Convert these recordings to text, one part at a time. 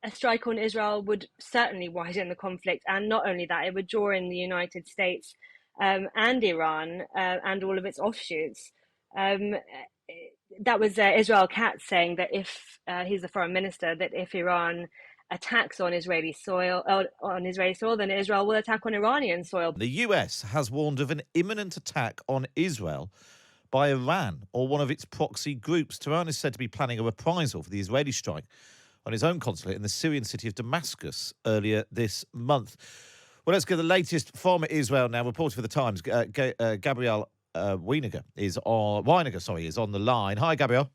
a strike on Israel would certainly widen the conflict, and not only that, it would draw in the United States and Iran and all of its offshoots. Um, that was Israel Katz saying that if he's the foreign minister, that if Iran attacks on Israeli soil, then Israel will attack on Iranian soil. The US has warned of an imminent attack on Israel by Iran or one of its proxy groups. Tehran is said to be planning a reprisal for the Israeli strike on his own consulate in the Syrian city of Damascus earlier this month. Well, let's get the latest from Israel now. Reporter for the Times, Gabrielle Weiniger is on the line. Hi, Gabrielle.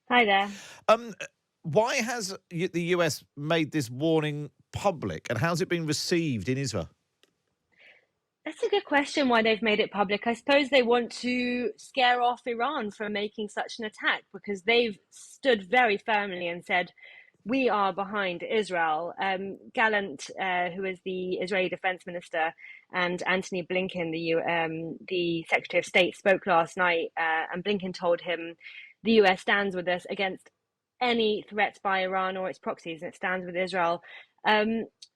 Hi there. Why has the US made this warning public, and how's it been received in Israel? That's a good question why they've made it public. I suppose they want to scare off Iran from making such an attack because they've stood very firmly and said, we are behind Israel. Gallant, who is the Israeli defense minister, and Antony Blinken, the Secretary of State, spoke last night, and Blinken told him the US stands with us against any threats by Iran or its proxies, and it stands with Israel.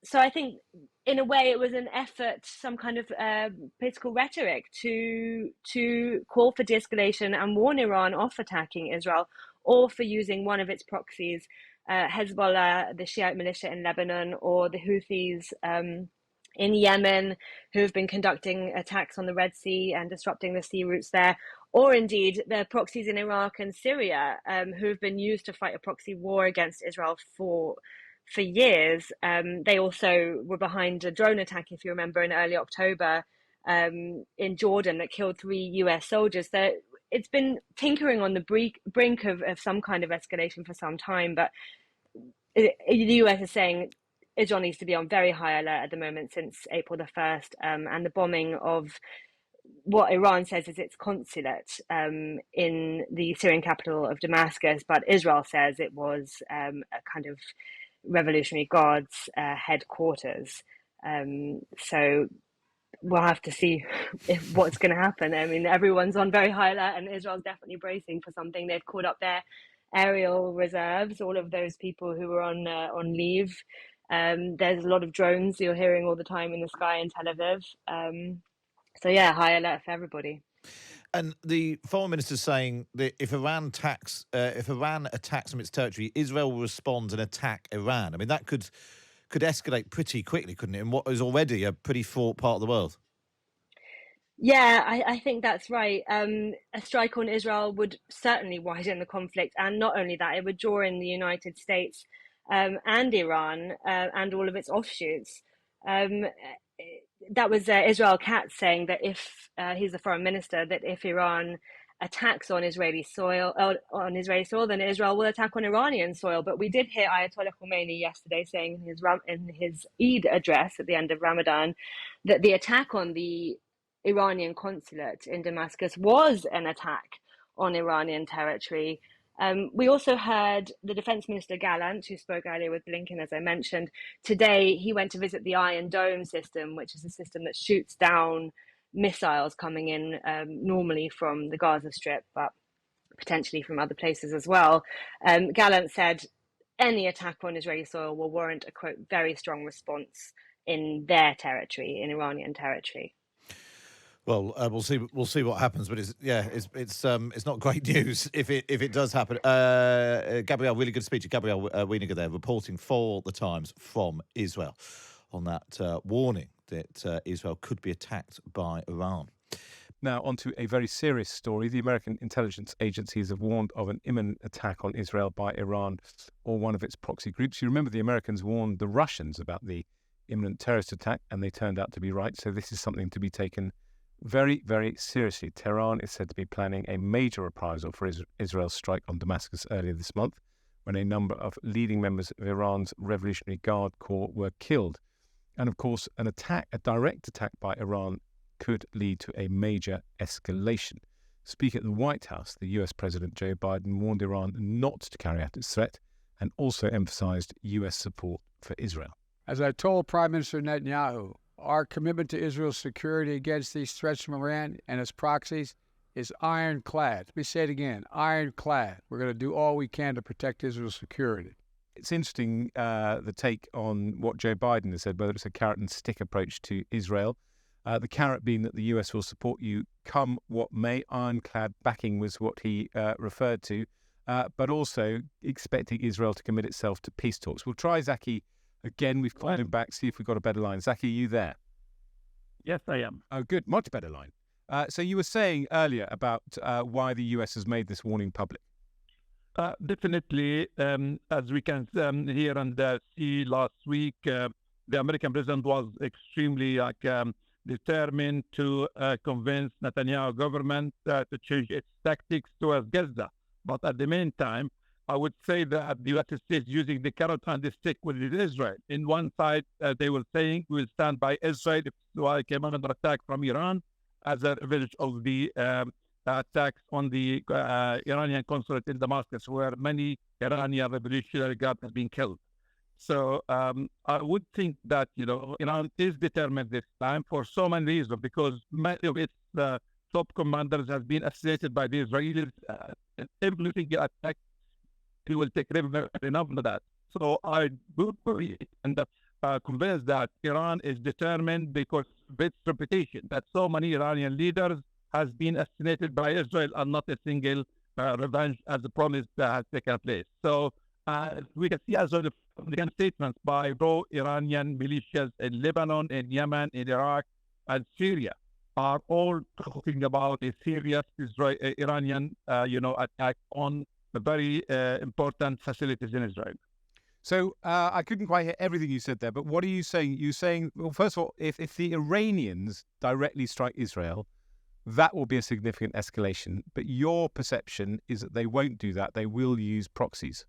So I think, in a way, it was an effort, some kind of political rhetoric to call for de-escalation and warn Iran off attacking Israel, or for using one of its proxies, Hezbollah, the Shiite militia in Lebanon, or the Houthis in Yemen, who have been conducting attacks on the Red Sea and disrupting the sea routes there, or indeed the proxies in Iraq and Syria, who have been used to fight a proxy war against Israel for years. They also were behind a drone attack, if you remember, in early October in Jordan that killed 3 US soldiers. So it's been tinkering on the brink of some kind of escalation for some time, but the US is saying Israel needs to be on very high alert at the moment since April the 1st, and the bombing of what Iran says is its consulate in the Syrian capital of Damascus, but Israel says it was a kind of Revolutionary Guards headquarters. So we'll have to see what's going to happen. I mean, everyone's on very high alert, and Israel's definitely bracing for something. They've called up their aerial reserves, all of those people who were on leave. There's a lot of drones you're hearing all the time in the sky in Tel Aviv. So yeah, high alert for everybody. And the foreign minister saying that if Iran attacks from its territory, Israel will respond and attack Iran. I mean, that could escalate pretty quickly, couldn't it, in what is already a pretty fraught part of the world? Yeah, I think that's right. A strike on Israel would certainly widen the conflict, and not only that, it would draw in the United States and Iran and all of its offshoots. That was Israel Katz saying that if he's the foreign minister, that if Iran attacks on Israeli soil, then Israel will attack on Iranian soil. But we did hear Ayatollah Khomeini yesterday saying in his Eid address at the end of Ramadan that the attack on the Iranian consulate in Damascus was an attack on Iranian territory. We also heard the Defense Minister Gallant, who spoke earlier with Blinken, as I mentioned. Today, he went to visit the Iron Dome system, which is a system that shoots down missiles coming in normally from the Gaza Strip, but potentially from other places as well. Gallant said any attack on Israeli soil will warrant a, quote, very strong response in their territory, in Iranian territory. Well, we'll see what happens, but it's not great news if it does happen. Gabrielle, really good to speak to you. Gabrielle Weiniger there, reporting for the Times from Israel on that warning that Israel could be attacked by Iran. Now, on to a very serious story. The American intelligence agencies have warned of an imminent attack on Israel by Iran or one of its proxy groups. You remember the Americans warned the Russians about the imminent terrorist attack, and they turned out to be right. So this is something to be taken very, very seriously. Tehran is said to be planning a major reprisal for Israel's strike on Damascus earlier this month, when a number of leading members of Iran's Revolutionary Guard Corps were killed. And of course, a direct attack by Iran could lead to a major escalation. Speaking at the White House, the US President Joe Biden warned Iran not to carry out its threat and also emphasized US support for Israel. As I told Prime Minister Netanyahu, our commitment to Israel's security against these threats from Iran and its proxies is ironclad. Let me say it again, ironclad. We're going to do all we can to protect Israel's security. It's interesting, the take on what Joe Biden has said, whether it's a carrot and stick approach to Israel. The carrot being that the US will support you come what may. Ironclad backing was what he referred to, but also expecting Israel to commit itself to peace talks. We'll try Zaki again. We've called him back, see if we've got a better line. Zaki, are you there? Yes, I am. Oh, good. Much better line. So you were saying earlier about why the US has made this warning public. Definitely, as we can hear and see last week, the American president was extremely determined to convince Netanyahu government to change its tactics towards Gaza. But at the meantime, I would say that the United States using the carrot and the stick with Israel. In one side, they were saying we will stand by Israel if Israel came under attack from Iran as a revenge of the attacks on the Iranian consulate in Damascus, where many Iranian revolutionary guards have been killed. So I would think that, Iran is determined this time for so many reasons, because many of its top commanders have been assassinated by the Israelis. Everything attack, he will take enough of that. So I would be convinced that Iran is determined because of its reputation, that so many Iranian leaders has been assassinated by Israel and not a single revenge as a promise that has taken place. So we can see as well the statements by pro-Iranian militias in Lebanon, in Yemen, in Iraq, and Syria are all talking about a serious Iranian, attack on the very important facilities in Israel. So I couldn't quite hear everything you said there, but what are you saying? You're saying, well, first of all, if the Iranians directly strike Israel, that will be a significant escalation. But your perception is that they won't do that. They will use proxies.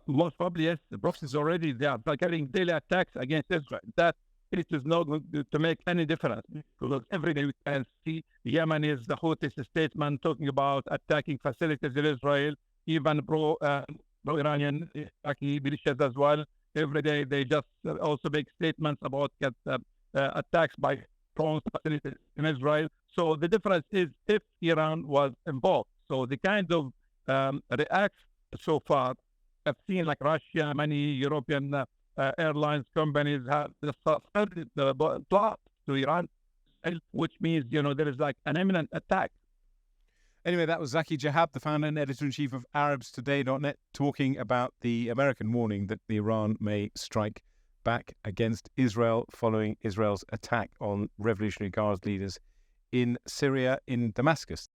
Most probably, yes. The proxies already, they are getting daily attacks against Israel. That it is not going to make any difference, because every day we can see Yemen is the Houthi statement talking about attacking facilities in Israel, even pro-Iranian militias as well. Every day they just also make statements about attacks by drones facilities in Israel. So the difference is if Iran was involved. So the kind of reacts so far, I've seen like Russia, many European airlines companies have started the blast to Iran, which means, there is like an imminent attack. Anyway, that was Zaki Chehab, the founder and editor-in-chief of ArabsToday.net, talking about the American warning that Iran may strike back against Israel following Israel's attack on Revolutionary Guard leaders in Syria, in Damascus.